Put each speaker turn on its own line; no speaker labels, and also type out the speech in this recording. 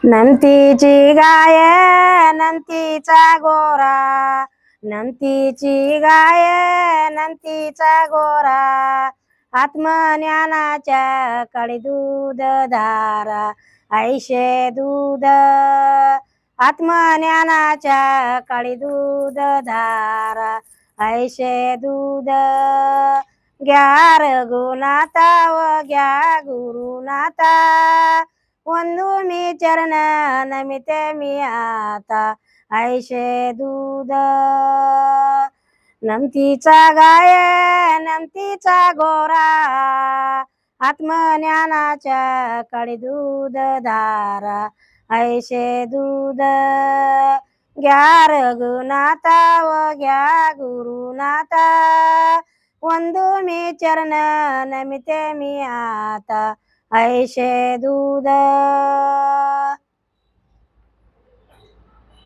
नंतीची गाय नंतीचा गोरा, नंतीची गाय नंतीचा गोरा, आत्मज्ञानाच्या कडे दूध धारा, ऐशे दूध आत्मज्ञानाच्या कडे दूध धारा, ऐशे दूध घ्या रघुनाथा व घ्या गुरुनाथा, वंदू मी चरण नमिते मी आता, ऐशे दूध नमतीचा गाय नमतीचा गोरा, आत्मज्ञानाच्या कडे दूध धारा, ऐशे दूध घ्या रघुनाथा व घ्या गुरुनाथा, वंदू मी चरण नमिते मी आता, ऐशे दूध